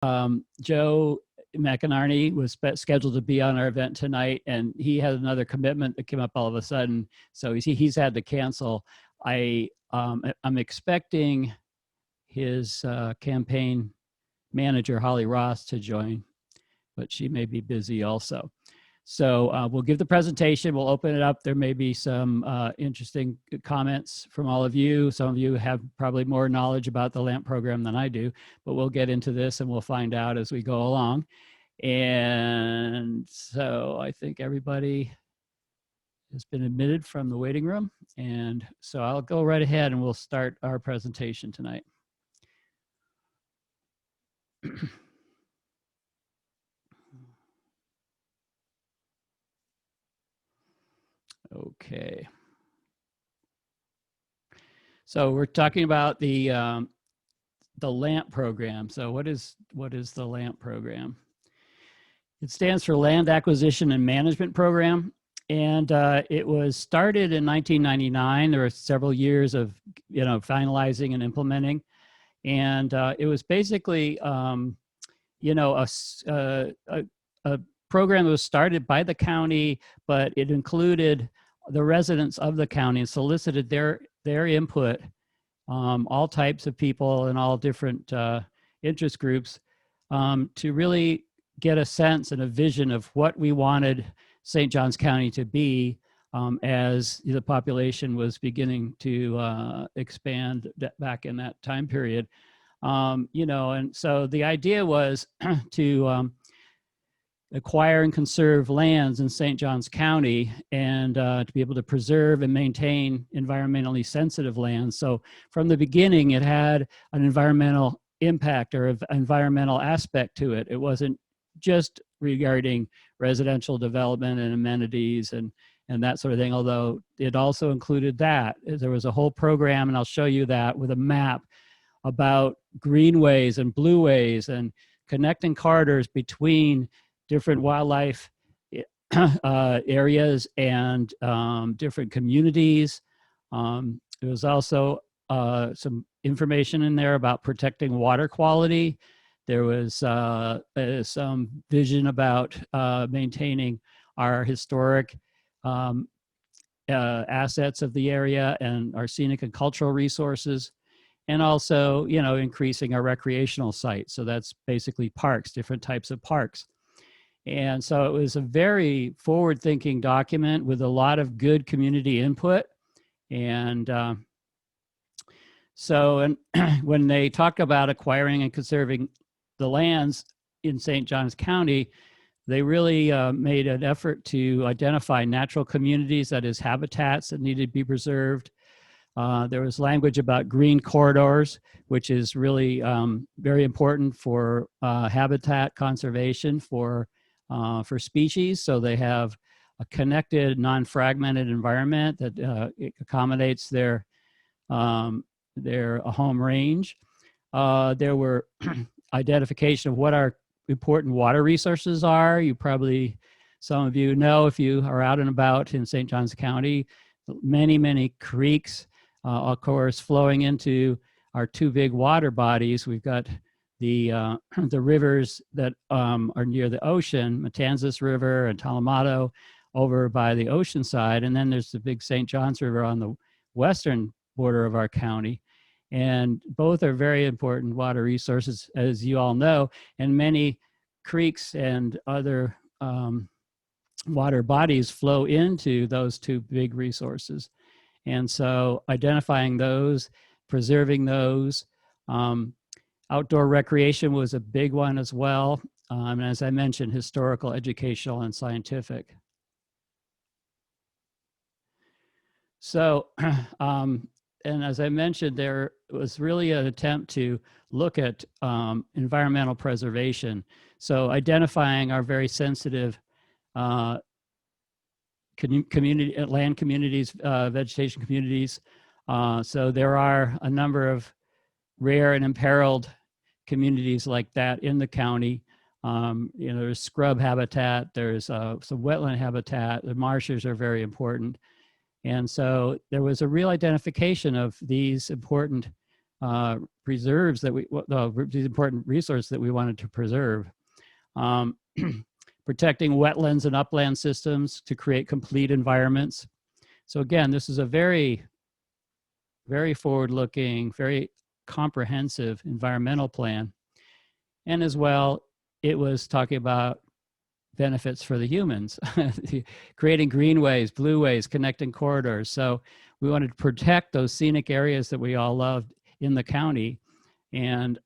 Joe McInerney was scheduled to be on our event tonight, and he had another commitment that came up all of a sudden, so he's had to cancel. I'm expecting his campaign manager, Holly Ross, to join, but she may be busy also. So we'll give the presentation, we'll open it up. There may be some interesting comments from all of you. Some of you have probably more knowledge about the LAMP program than I do, but we'll get into this and we'll find out as we go along. And so I think everybody has been admitted from the waiting room. And so I'll go right ahead and we'll start our presentation tonight. Okay. So we're talking about the LAMP program. So what is the LAMP program? It stands for Land Acquisition and Management Program, and it was started in 1999. There were several years of finalizing and implementing, and it was basically a program that was started by the county, but it included the residents of the county and solicited their input, all types of people and all different interest groups, to really get a sense and a vision of what we wanted St. Johns County to be as the population was beginning to expand back in that time period. And so the idea was to acquire and conserve lands in St. Johns County, and to be able to preserve and maintain environmentally sensitive lands. So from the beginning, it had an environmental impact or environmental aspect to it. It wasn't just regarding residential development and amenities and that sort of thing, although it also included that. There was a whole program, and I'll show you that with a map, about greenways and blueways and connecting corridors between different wildlife areas and different communities. There was also some information in there about protecting water quality. There was some vision about maintaining our historic assets of the area and our scenic and cultural resources, and also, increasing our recreational sites. So that's basically parks, different types of parks. And so it was a very forward-thinking document with a lot of good community input. And when they talk about acquiring and conserving the lands in St. Johns County, they really made an effort to identify natural communities, that is, habitats that needed to be preserved. There was language about green corridors, which is really very important for habitat conservation for species. So they have a connected, non-fragmented environment that accommodates their home range. There were identification of what our important water resources are. Some of you know, if you are out and about in St. Johns County, many creeks, of course, flowing into our two big water bodies. We've got the rivers that are near the ocean, Matanzas River and Talamato over by the ocean side. And then there's the big St. Johns River on the western border of our county. And both are very important water resources, as you all know, and many creeks and other water bodies flow into those two big resources. And so identifying those, preserving those, outdoor recreation was a big one as well. And as I mentioned, historical, educational, and scientific. So, and as I mentioned, there was really an attempt to look at environmental preservation. So identifying our very sensitive community, land communities, vegetation communities. So there are a number of rare and imperiled communities like that in the county. There's scrub habitat, there's some wetland habitat, the marshes are very important. And so there was a real identification of these important preserves that these important resources that we wanted to preserve. Protecting wetlands and upland systems to create complete environments. So again, this is a very, very forward-looking, very comprehensive environmental plan. And as well, it was talking about benefits for the humans, creating greenways, blueways, connecting corridors. So we wanted to protect those scenic areas that we all loved in the county and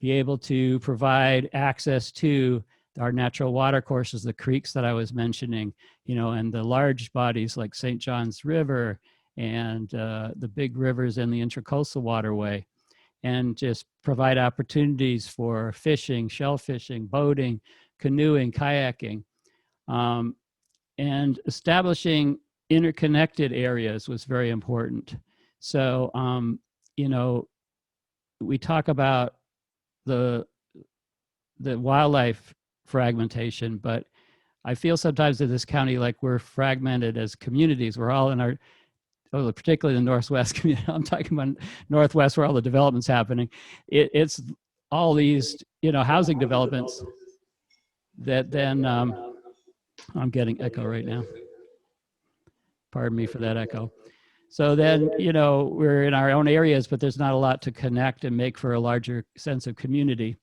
be able to provide access to our natural water courses, the creeks that I was mentioning, you know, and the large bodies like St. John's River and the big rivers in the Intracoastal Waterway, and just provide opportunities for fishing, shell fishing, boating, canoeing, kayaking, and establishing interconnected areas was very important. So, you know, we talk about the wildlife fragmentation, but I feel sometimes in this county like we're fragmented as communities. We're all in our, particularly the Northwest community. I'm talking about Northwest where all the development's happening. It's all these, you know, housing developments that then, I'm getting echo right now. Pardon me for that echo. So then, you know, we're in our own areas, but there's not a lot to connect and make for a larger sense of community.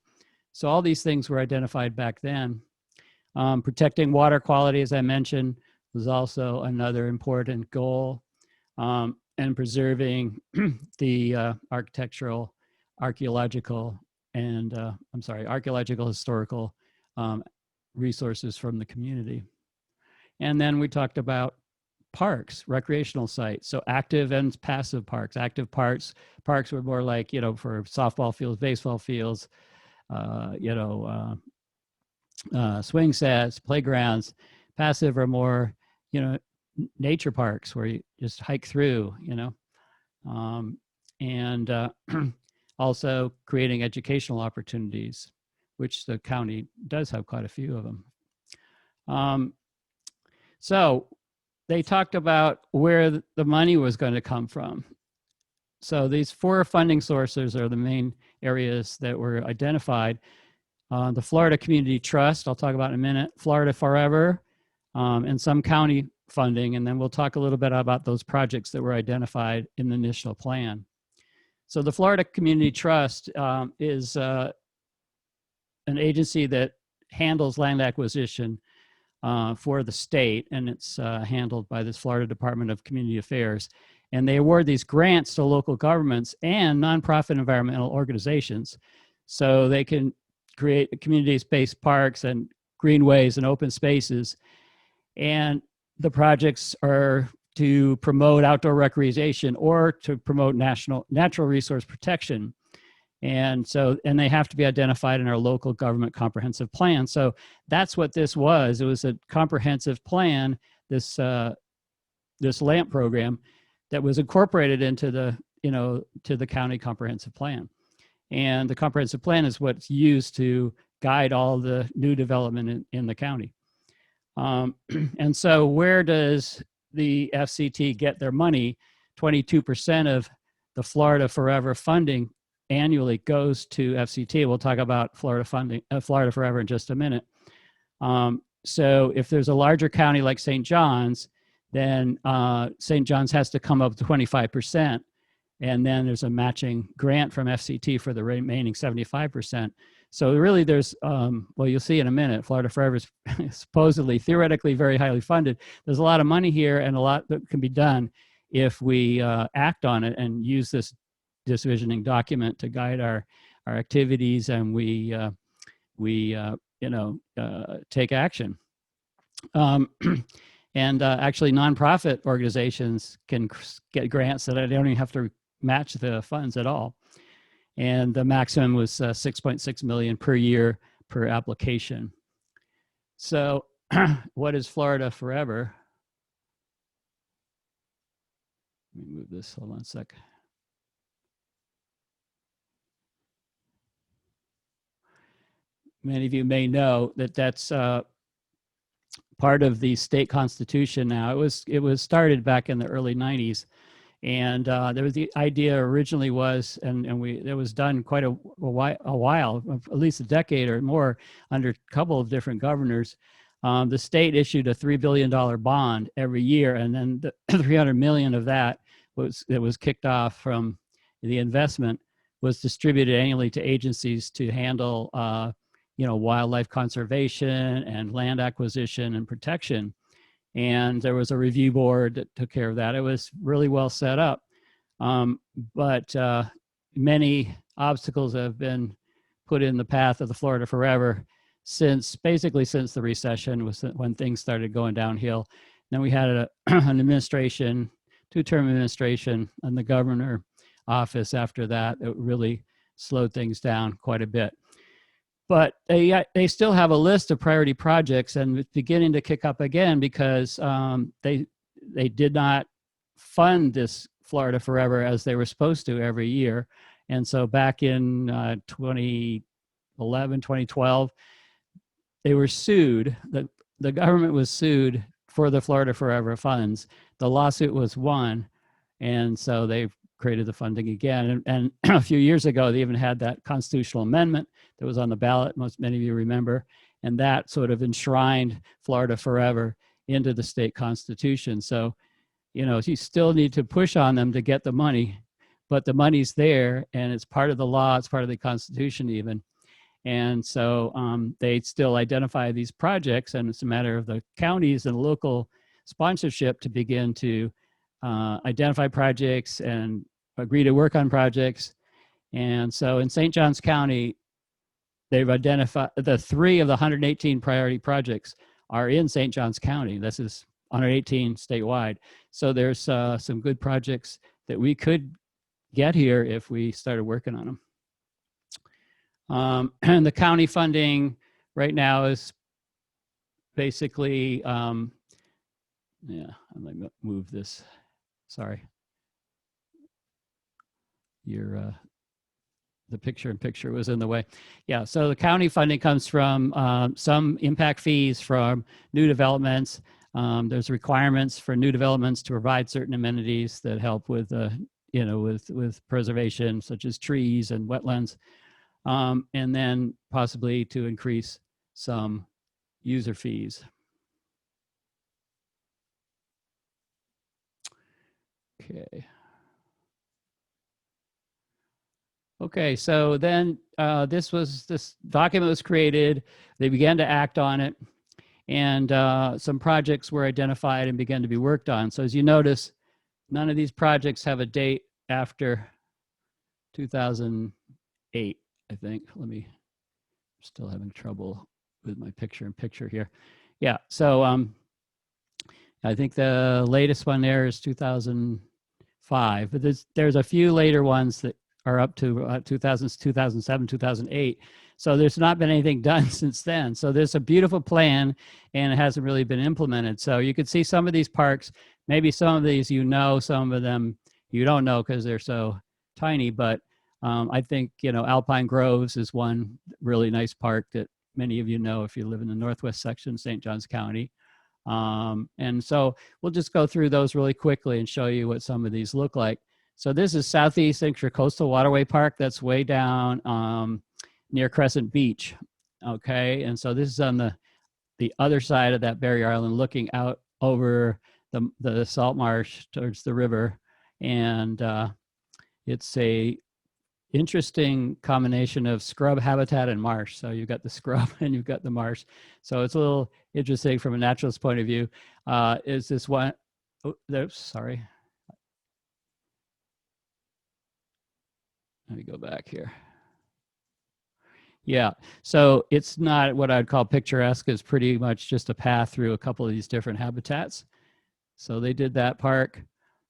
So all these things were identified back then. Protecting water quality, as I mentioned, was also another important goal, and preserving the architectural, archaeological, and archaeological historical resources from the community. And then we talked about parks, recreational sites. So active and passive parks. Active parks were more like, you know, for softball fields, baseball fields, swing sets, playgrounds. Passive are more, you know, nature parks where you just hike through, you know, and also creating educational opportunities, which the county does have quite a few of them. So they talked about where the money was going to come from. So these 4 funding sources are the main areas that were identified. The Florida Community Trust, I'll talk about in a minute, Florida Forever, and some county funding, and then we'll talk a little bit about those projects that were identified in the initial plan. So the Florida Community Trust is an agency that handles land acquisition for the state, and it's handled by this Florida Department of Community Affairs. And they award these grants to local governments and nonprofit environmental organizations so they can create community-based parks and greenways and open spaces. And the projects are to promote outdoor recreation or to promote natural resource protection. And so, and they have to be identified in our local government comprehensive plan. So that's what this was. It was a comprehensive plan, this LAMP program that was incorporated into the, you know, to the county comprehensive plan. And the comprehensive plan is what's used to guide all the new development in the county. And so where does the FCT get their money? 22% of the Florida Forever funding annually goes to FCT. We'll talk about Florida funding, Florida Forever in just a minute. So if there's a larger county like St. John's, then St. John's has to come up with 25%. And then there's a matching grant from FCT for the remaining 75%. So really there's, well, you'll see in a minute, Florida Forever is supposedly, theoretically very highly funded. There's a lot of money here and a lot that can be done if we act on it and use this visioning document to guide our activities, and we take action. And actually nonprofit organizations can get grants that they don't even have to match the funds at all. And the maximum was 6.6 million per year per application. So what is Florida Forever? Let me move this, hold on a sec. Many of you may know that that's part of the state constitution now. It was started back in the early 90s, And there was the idea originally was, and it was done quite a while, at least a decade or more, under a couple of different governors. The state issued a $3 billion bond every year, and then the 300 million of that was kicked off from the investment was distributed annually to agencies to handle, wildlife conservation and land acquisition and protection. And there was a review board that took care of that. It was really well set up. But many obstacles have been put in the path of the Florida Forever basically since the recession, was when things started going downhill. Then we had an administration, two-term administration, and the governor office after that. It really slowed things down quite a bit. But they still have a list of priority projects, and it's beginning to kick up again because they did not fund this Florida Forever as they were supposed to every year. And so back in 2011, 2012, they were sued. The government was sued for the Florida Forever funds. The lawsuit was won, and so they created the funding again. And a few years ago, they even had that constitutional amendment that was on the ballot, many of you remember, and that sort of enshrined Florida Forever into the state constitution. So, you still need to push on them to get the money, but the money's there, and it's part of the law, it's part of the constitution even. And so they still identify these projects, and it's a matter of the counties and local sponsorship to begin to identify projects and agree to work on projects. And so in St. Johns County, they've identified the 3 of the 118 priority projects are in St. Johns County. This is 118 statewide. So there's some good projects that we could get here if we started working on them. And the county funding right now is basically, I'm going to move this. Sorry. The picture was in the way. Yeah, so the county funding comes from some impact fees from new developments. There's requirements for new developments to provide certain amenities that help with, with preservation, such as trees and wetlands. And then possibly to increase some user fees. Okay, so then this document was created. They began to act on it, and some projects were identified and began to be worked on. So as you notice, none of these projects have a date after 2008. I think. I'm still having trouble with my picture here. Yeah, so I think the latest one there is 2005, but there's a few later ones that are up to 2007, 2008. So there's not been anything done since then. So there's a beautiful plan, and it hasn't really been implemented. So you could see some of these parks, maybe some of these some of them you don't know because they're so tiny, but I think, Alpine Groves is one really nice park that many of you know if you live in the northwest section of St. Johns County. And so we'll just go through those really quickly and show you what some of these look like. So this is Southeast Intracoastal Waterway Park. That's way down near Crescent Beach. Okay, and so this is on the other side of that barrier island, looking out over the salt marsh towards the river. And it's a interesting combination of scrub habitat and marsh. So you've got the scrub and you've got the marsh. So it's a little interesting from a naturalist point of view. Is this one? Oh, there's, sorry. Let me go back here. Yeah, so it's not what I'd call picturesque. It's pretty much just a path through a couple of these different habitats. So they did that park.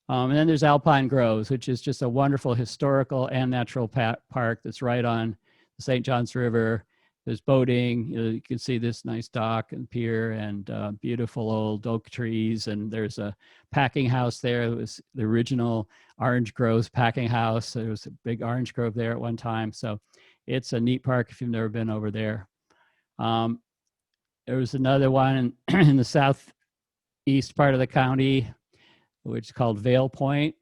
And then there's Alpine Groves, which is just a wonderful historical and natural park that's right on the St. Johns River. There's boating. You can see this nice dock and pier and beautiful old oak trees. And there's a packing house there. It was the original Orange Groves packing house. There was a big orange grove there at one time. So it's a neat park if you've never been over there. There was another one in the southeast part of the county, which is called Vale Point.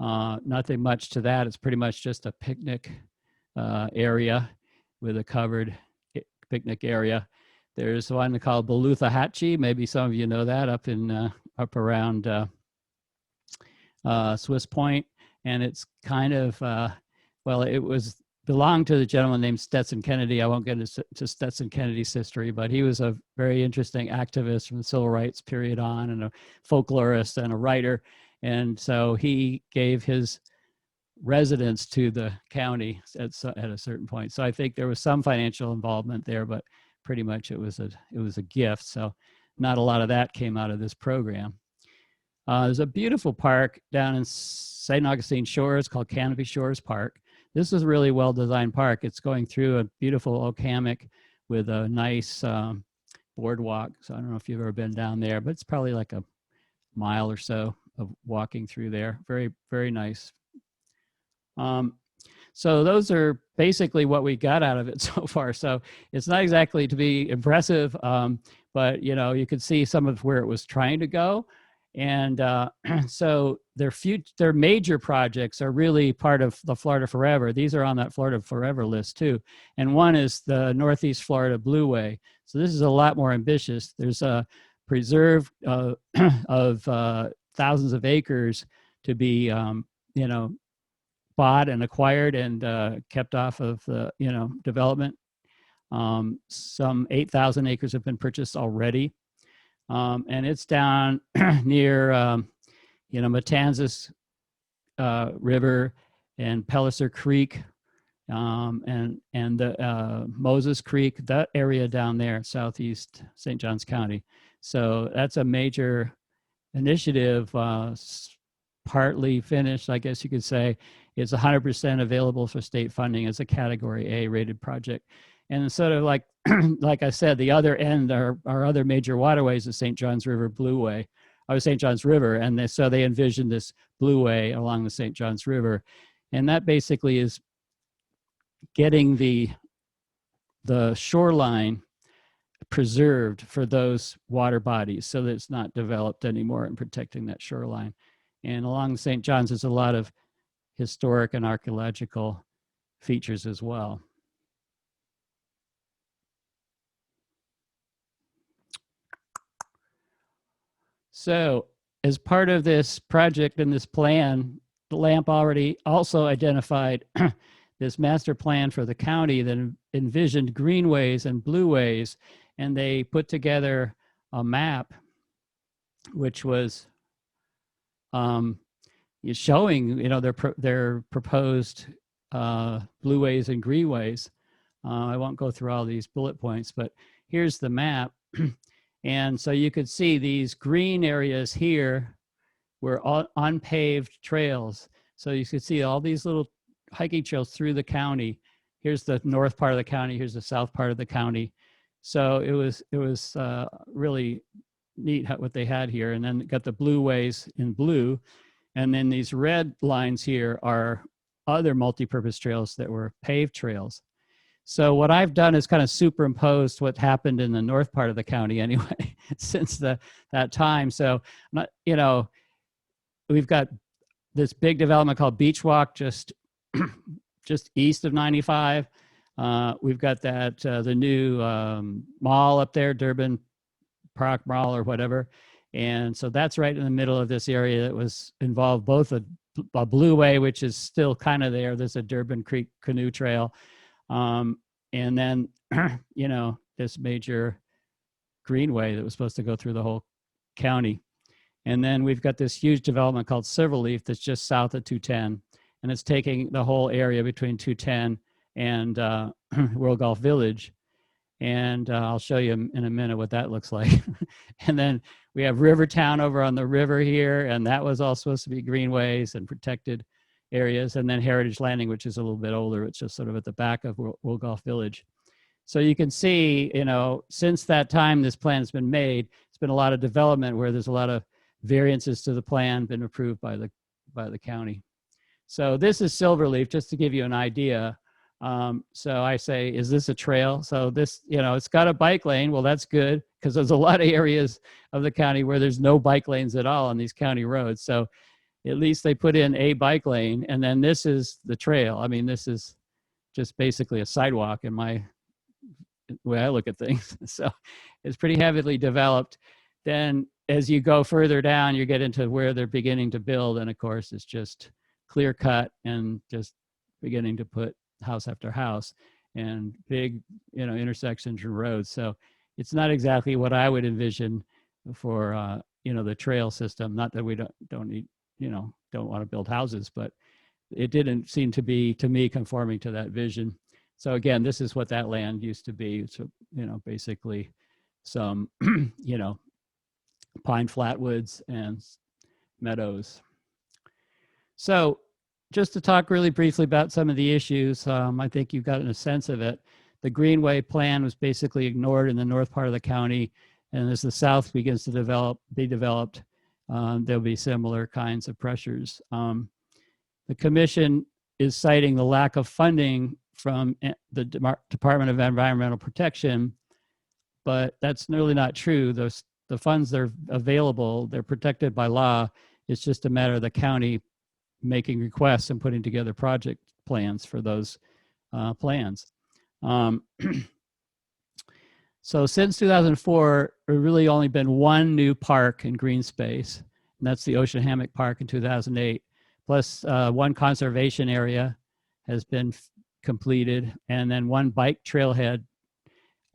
Nothing much to that. It's pretty much just a picnic area with a covered picnic area. There's one called Beluthahatchee. Maybe some of you know that, up in up around Swiss Point, and it's kind of well, it was belonged to the gentleman named Stetson Kennedy. I won't get into Stetson Kennedy's history, but he was a very interesting activist from the civil rights period on, and a folklorist and a writer. And so he gave his residence to the county at a certain point. So I think there was some financial involvement there, but pretty much it was a gift. So not a lot of that came out of this program. There's a beautiful park down in St. Augustine Shores called Canopy Shores Park. This is a really well-designed park. It's going through a beautiful oak hammock with a nice boardwalk. So I don't know if you've ever been down there, but it's probably like a mile or so of walking through there. Very, very nice. So those are basically what we got out of it so far. So it's not exactly to be impressive, but you know, you could see some of where it was trying to go. And so their major projects are really part of the Florida Forever. These are on that Florida Forever list too. And one is the Northeast Florida Blueway. So this is a lot more ambitious. There's a preserve of thousands of acres to be, you know, bought and acquired and kept off of the, you know, development. Some 8,000 acres have been purchased already. And it's down near, you know, Matanzas River and Pellicer Creek, and the Moses Creek, that area down there, southeast St. Johns County. So that's a major initiative, partly finished, I guess you could say. It's 100% available for state funding as a Category A rated project. And sort of like, like I said, the other end are other major waterways, the St. Johns River Blueway, or St. Johns River. And so they envisioned this Blueway along the St. Johns River. And that basically is getting the shoreline preserved for those water bodies so that it's not developed anymore, and protecting that shoreline. And along the St. Johns, there's a lot of historic and archaeological features as well. So as part of this project and this plan, the LAMP already also identified this master plan for the county that envisioned greenways and blueways, and they put together a map which was showing, you know, their proposed blueways and greenways. I won't go through all these bullet points, but here's the map. And so you could see these green areas here were all unpaved trails. So you could see all these little hiking trails through the county. Here's the north part of the county. Here's the south part of the county. So it was really neat what they had here. And then got the blueways in blue. And then these red lines here are other multi-purpose trails that were paved trails. So what I've done is kind of superimposed what happened in the north part of the county anyway, since that time. So, you know, we've got this big development called Beach Walk just east of 95. We've got that the new mall up there, Durbin Park Mall or whatever. And so that's right in the middle of this area that was involved both a blueway, which is still kind of there. There's a Durbin Creek canoe trail. And then, you know, this major greenway that was supposed to go through the whole county. And then we've got this huge development called Silverleaf that's just south of 210. And it's taking the whole area between 210 and World Golf Village. And I'll show you in a minute what that looks like. And then we have Rivertown over on the river here, and that was all supposed to be greenways and protected areas. And then Heritage Landing, which is a little bit older. It's just sort of at the back of World Golf Village. So you can see, you know, since that time this plan has been made, it's been a lot of development where there's a lot of variances to the plan been approved by the county. So this is Silverleaf, just to give you an idea. So I say, is this a trail? So this, you know, it's got a bike lane. Well, that's good, because there's a lot of areas of the county where there's no bike lanes at all on these county roads. So at least they put in a bike lane, and then this is the trail. I mean, this is just basically a sidewalk in my way I look at things. So it's pretty heavily developed. Then as you go further down, you get into where they're beginning to build, and of course it's just clear cut and just beginning to put house after house and big, intersections and roads. So it's not exactly what I would envision for the trail system. Not that we don't need, don't want to build houses, but it didn't seem to be, to me, conforming to that vision. So again, this is what that land used to be. So, basically some, pine flatwoods and meadows. So just to talk really briefly about some of the issues, I think you've gotten a sense of it. The Greenway plan was basically ignored in the north part of the county, and as the south begins to be developed, there'll be similar kinds of pressures. The commission is citing the lack of funding from the Department of Environmental Protection, but that's really not true. The funds that are available, they're protected by law. It's just a matter of the county making requests and putting together project plans for those plans. So since 2004, there's really only been one new park in green space, and that's the Ocean Hammock Park in 2008. Plus one conservation area has been completed, and then one bike trailhead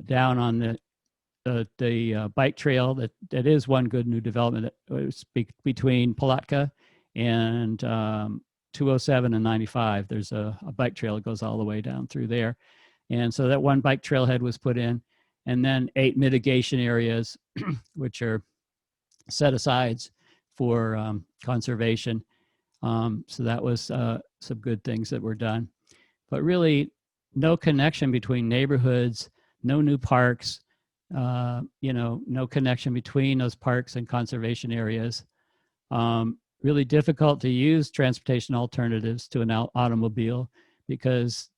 down on the bike trail that is one good new development that was between Palatka and 207 and 95. There's a bike trail that goes all the way down through there. And so that one bike trailhead was put in, and then 8 mitigation areas, which are set asides for conservation. So that was some good things that were done. But really, no connection between neighborhoods, no new parks, no connection between those parks and conservation areas. Really difficult to use transportation alternatives to an automobile because,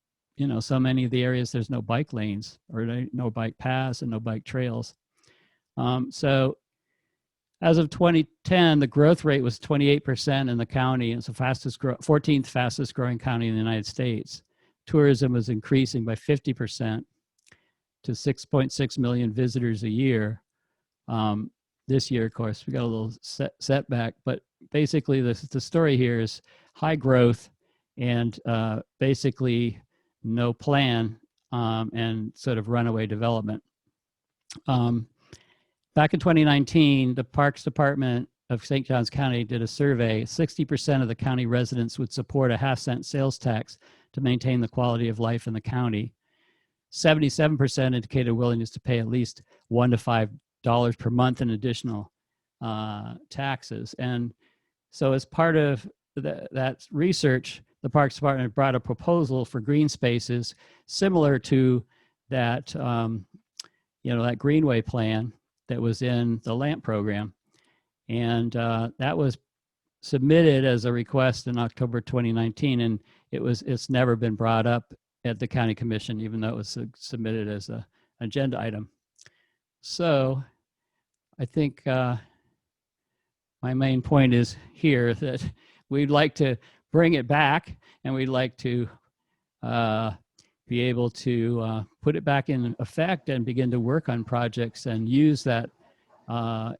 so many of the areas there's no bike lanes or no bike paths and no bike trails. So as of 2010, the growth rate was 28% in the county. It's the 14th fastest growing county in the United States. Tourism was increasing by 50% to 6.6 million visitors a year. This year, of course, we got a little setback, but basically the story here is high growth and basically no plan and sort of runaway development. Back in 2019, the Parks Department of St. Johns County did a survey. 60% of the county residents would support a half-cent sales tax to maintain the quality of life in the county. 77% indicated willingness to pay at least $1 to $5 per month in additional taxes. And so as part of that research, the Parks Department brought a proposal for green spaces similar to that, that Greenway plan that was in the LAMP program. And that was submitted as a request in October 2019, and it's never been brought up at the county commission, even though it was submitted as an agenda item. So I think my main point is here that we'd like to bring it back, and we'd like to be able to put it back in effect and begin to work on projects and use that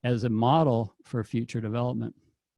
as a model for future development.